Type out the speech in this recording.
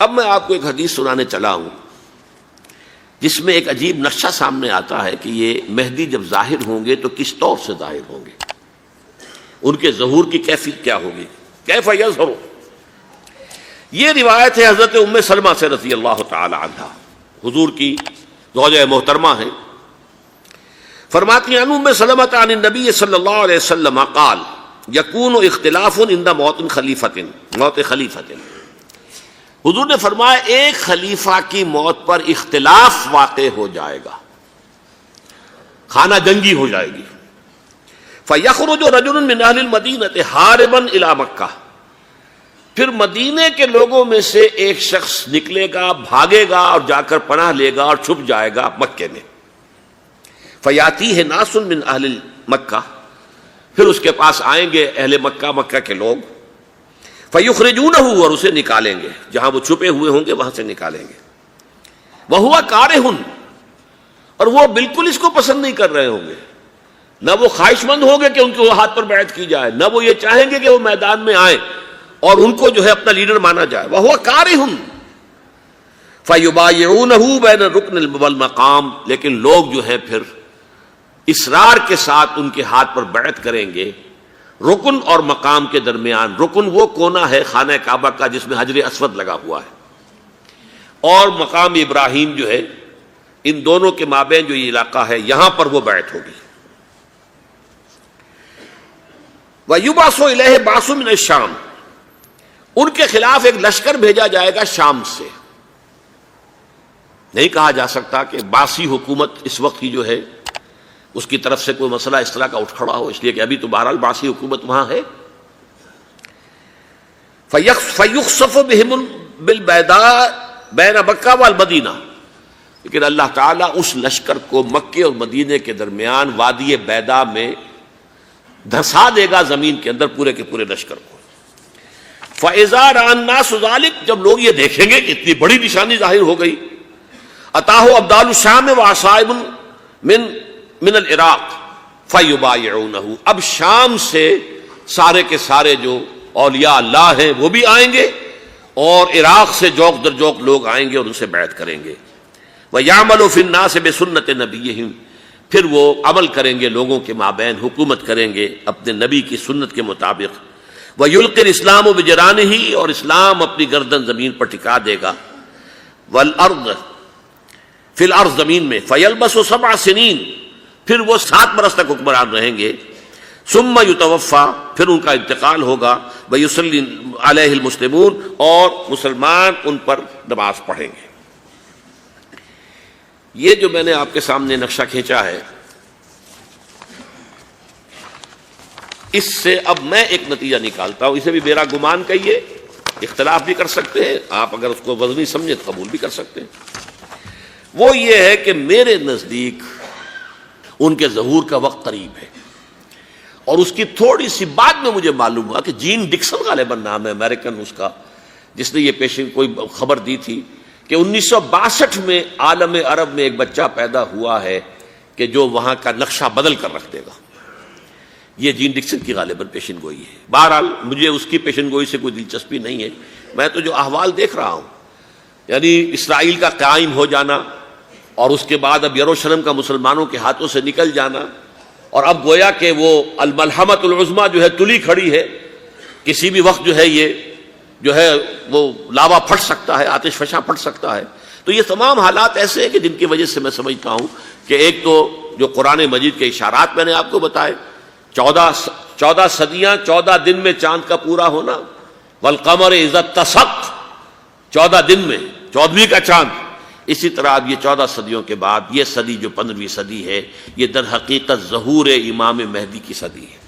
اب میں آپ کو ایک حدیث سنانے چلا ہوں جس میں ایک عجیب نقشہ سامنے آتا ہے کہ یہ مہدی جب ظاہر ہوں گے تو کس طور سے ظاہر ہوں گے، ان کے ظہور کی کیفیت کیا ہوگی، کیف یظہر۔ یہ روایت ہے حضرت ام سلمہ سے رضی اللہ تعالی عنہا، حضور کی زوجہ محترمہ ہیں، فرماتی ہیں ام سلمہ عن النبی صلی اللہ علیہ وسلم قال یکون اختلاف عند موت خلیفۃ، موت خلیفۃ، حضور نے فرمایا ایک خلیفہ کی موت پر اختلاف واقع ہو جائے گا، خانہ جنگی ہو جائے گی۔ فَيَخْرُجُ رَجُلٌ مِّنْ أَهْلِ الْمَدِينَةِ حَارِبًا إِلَىٰ مَكَّةَ، پھر مدینے کے لوگوں میں سے ایک شخص نکلے گا، بھاگے گا اور جا کر پناہ لے گا اور چھپ جائے گا مکے میں۔ فَيَأْتِيهِ نَاسٌ مِّنْ أَهْلِ مَكَّةِ، پھر اس کے پاس آئیں گے اہل مکہ، مکہ کے لوگ، فَيُخْرِجُونَهُ، اور اسے نکالیں گے، جہاں وہ چھپے ہوئے ہوں گے وہاں سے نکالیں گے۔ وَهُوَ كَارِهٌ، اور وہ بالکل اس کو پسند نہیں کر رہے ہوں گے، نہ وہ خواہش مند ہوں گے کہ ان کے ہاتھ پر بیعت کی جائے، نہ وہ یہ چاہیں گے کہ وہ میدان میں آئیں اور ان کو جو ہے اپنا لیڈر مانا جائے۔ وَهُوَ كَارِهٌ فَيُبَايِعُونَهُ بَيْنَ الرُّكْنِ وَالْمَقَامِ، لیکن لوگ جو ہے پھر اصرار کے ساتھ ان کے ہاتھ پر بیعت کریں گے رکن اور مقام کے درمیان۔ رکن وہ کونا ہے خانہ کعبہ کا جس میں حجر اسود لگا ہوا ہے، اور مقام ابراہیم جو ہے، ان دونوں کے مابین جو یہ علاقہ ہے یہاں پر وہ بیعت ہوگی۔ وَيُبْعَثُ إِلَيْهِ بَعْثٌ مِّنَ الشَّامِ، ان کے خلاف ایک لشکر بھیجا جائے گا شام سے۔ نہیں کہا جا سکتا کہ باسی حکومت اس وقت کی جو ہے اس کی طرف سے کوئی مسئلہ اس طرح کا اٹھ کھڑا ہو، اس لیے کہ ابھی تو بہرحال باسی حکومت وہاں ہے۔ فَيُخْسَفُ بِهِمُ بِالْبَيْضَاءِ بَيْنَ مَكَّةَ وَالْمَدِينَةِ، لیکن اللہ تعالیٰ اس لشکر کو مکے اور مدینے کے درمیان وادی بیضاء میں دھسا دے گا، زمین کے اندر پورے کے پورے لشکر کو۔ فَإِذَا رَأَى النَّاسُ ذَلِكَ، جب لوگ یہ دیکھیں گے کہ اتنی بڑی نشانی ظاہر ہو گئی، أَتَاهُ أَبْدَالُ الشَّامِ وَعَصَائِبٌ من العراق فَيُبَايِعُونَهُ، اب شام سے سارے کے سارے جو اولیاء اللہ ہیں وہ بھی آئیں گے، اور عراق سے جوق در جوق لوگ آئیں گے اور ان سے بیعت کریں گے۔ وَيَعْمَلُ فِي النَّاسِ بِسُنَّةِ نَبِيِّهِمْ، پھر وہ عمل کریں گے لوگوں کے مابین، حکومت کریں گے اپنے نبی کی سنت کے مطابق۔ وَيُلْقِي الْإِسْلَامُ بِجَرَانِهِ، اور اسلام اپنی گردن زمین پر ٹکا دے گا۔ وَالْأَرْضِ فِي الْأَرْضِ، زمین میں۔ فَيَلْبَسُ 7 سنین، پھر وہ 7 برس تک حکمران رہیں گے۔ ثم یتوفا، پھر ان کا انتقال ہوگا۔ ویصلی علیہ المسلمون، اور مسلمان ان پر نماز پڑھیں گے۔ یہ جو میں نے آپ کے سامنے نقشہ کھینچا ہے، اس سے اب میں ایک نتیجہ نکالتا ہوں، اسے بھی میرا گمان کہیے، اختلاف بھی کر سکتے ہیں آپ، اگر اس کو وزنی سمجھے تو قبول بھی کر سکتے ہیں۔ وہ یہ ہے کہ میرے نزدیک ان کے ظہور کا وقت قریب ہے، اور اس کی تھوڑی سی بعد میں مجھے معلوم ہوا کہ جین ڈکسن غالباً نام ہے امریکن اس کا، جس نے یہ پیشن کوئی خبر دی تھی کہ 1962 میں عالم عرب میں ایک بچہ پیدا ہوا ہے کہ جو وہاں کا نقشہ بدل کر رکھ دے گا۔ یہ جین ڈکسن کی غالباً پیشن گوئی ہے۔ بہرحال مجھے اس کی پیشن گوئی سے کوئی دلچسپی نہیں ہے، میں تو جو احوال دیکھ رہا ہوں، یعنی اسرائیل کا قائم ہو جانا، اور اس کے بعد اب یروشلم کا مسلمانوں کے ہاتھوں سے نکل جانا، اور اب گویا کہ وہ الملحمۃ العظمیٰ جو ہے تلی کھڑی ہے، کسی بھی وقت جو ہے یہ جو ہے وہ لاوا پھٹ سکتا ہے، آتش فشاں پھٹ سکتا ہے۔ تو یہ تمام حالات ایسے ہیں کہ جن کی وجہ سے میں سمجھتا ہوں کہ ایک تو جو قرآن مجید کے اشارات میں نے آپ کو بتائے، 14 صدیاں 14 دن میں چاند کا پورا ہونا، والقمر اذا اتسق، 14 دن میں 14ویں کا چاند۔ اسی طرح اب یہ 14 صدیوں کے بعد یہ صدی جو 15ویں صدی ہے، یہ در حقیقت ظہور امام مہدی کی صدی ہے۔